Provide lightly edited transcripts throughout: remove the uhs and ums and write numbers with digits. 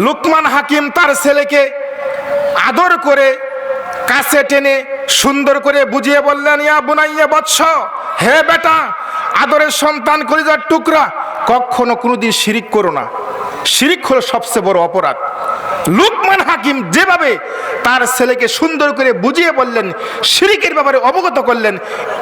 লুকমান হাকিম তার ছেলেকে আদর করে কাছে টেনে সুন্দর করে বুঝিয়ে বললেন, ইয়া বুনাইয়া বৎস, হে বেটা, আদরের সন্তান, কলিজার টুকরা, কখনো কোনোদিন শিরিক করো না। শিরিক হলো সবচেয়ে বড় অপরাধ। লুকমান হাকিম যেভাবে তার ছেলেকে সুন্দর করে বুঝিয়ে বললেন, শিরিকের ব্যাপারে অবগত করলেন,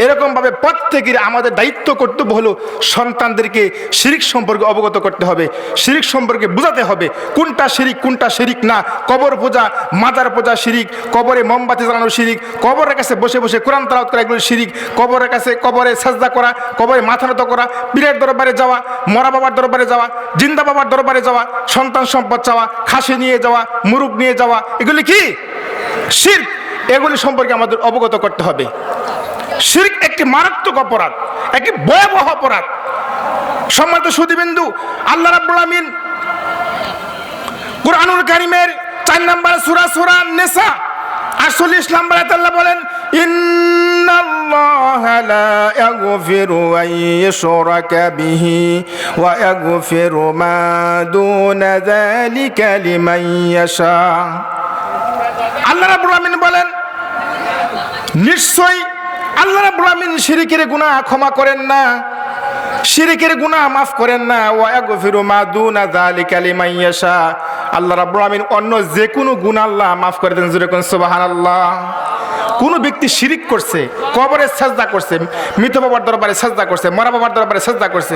এরকমভাবে প্রত্যেকের আমাদের দায়িত্ব কর্তব্য হলো সন্তানদেরকে শিরিক সম্পর্কে অবগত করতে হবে, শিরিক সম্পর্কে বোঝাতে হবে কোনটা শিরিক কোনটা শিরিক না। কবর পূজা, মাজার পূজা শিরিক, কবরে মোমবাতি জ্বালানো শিরিক, কবরের কাছে বসে বসে কোরআন তেলাওয়াত করা এগুলো শিরিক, কবরের কাছে কবরে সাজদা করা, কবরে মাথা নত করা, পীরের দরবারে যাওয়া, মরা বাবার দরবারে যাওয়া, জিন্দা বাবার দরবারে যাওয়া, সন্তান সম্পদ চাওয়া, খাসি নিয়ে যাওয়া, মুরুগ নিয়ে যাওয়া, এগুলি কি শিরক। এগুলি সম্পর্কে আমাদের অবগত করতে হবে। শিরক একটি মারাত্মক অপরাধ, একটি ভয়াবহ অপরাধ। সম্মানিত সুধীবৃন্দু, আল্লাহ রাব্বুল আমিন কুরআনুল কারীমের 4 নম্বর সূরা সূরা নিসা 48 নম্বর আয়াতে আল্লাহ বলেন, ইন্নাল্লাহা লা ইয়াগফিরু আন ইউশরাকা বিহি ওয়া ইয়াগফিরু মা দুনা যালিকা লিমান ইয়াশা। আল্লাহ রাব্বুল আমিন বলেন, নিশ্চয়ই আল্লাহ রাব্বুল আমিন শিরকের গুনাহ ক্ষমা করেন না, শিরকের গুনাহ মাফ করেন না। ওয়া ইয়াগফিরু মা দুনা যালিকা লিমান ইয়াশা। আল্লাহ রাব্বুল আমিন অন্য যে কোনো গুনাহ আল্লাহ মাফ করে দেন। জোরে কোন সুবহানাল্লাহ। কোন ব্যক্তি শিরিক করছে, কবরে সাজদা করছে, মৃত বাবার দরবারে সাজদা করছে, মরা বাবার দরবারে সাজদা করছে,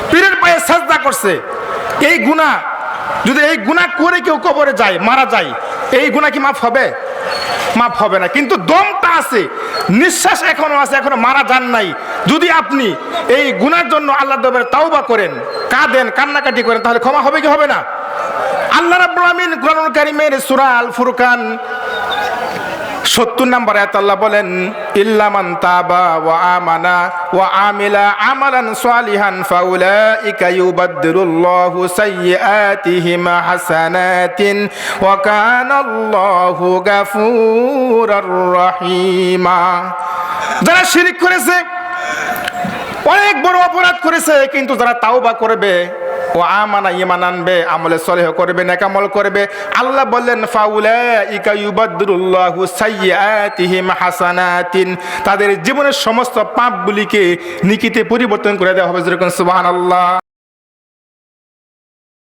পীরের পায়ে সাজদা করছে, এই গুনাহ যদি এই গুনাহ করে কেউ কবরে যায়, মারা যায়, এই গুনাহ কি মাফ হবে? মাফ হবে না। কিন্তু দমটা আছে, নিঃশ্বাস এখনো আছে, এখনো মারা যান নাই। যদি আপনি এই গুনার জন্য আল্লাহর দরবারে তাওবা করেন, কাঁদেন, কান্নাকাটি করেন, তাহলে ক্ষমা হবে কি হবে না? আল্লাহ রাব্বুল আমিন কুরআনুল কারীমের সূরা আল ফুরকান 70 নম্বর আয়াতে আল্লাহ বলেন, ইল্লা মান তাবা ওয়া আমানা ওয়া আমিলা আমালান সালিহান ফাউলাইকা ইউবাদদিলুল্লাহু সাইয়্যাতিহিম হাসানাতিন ওয়া কানাল্লাহু গাফুরুর রহিমা। যারা শিরক করেছে, অনেক বড় অপরাধ করেছে, কিন্তু যারা তাওবা করবে, ও আমানা ঈমান আনবে, আমলে সলেহ করবে, নেক আমল করবে, আল্লাহ বললেন ফাউলাইকা ইউবাদদিলুল্লাহু সাইয়্যাতিহিম হাসানাতিন, তাদের জীবনের সমস্ত পাপগুলিকে নেকিতে পরিবর্তন করে দেওয়া হবে। যেরকম সুবহানাল্লাহ।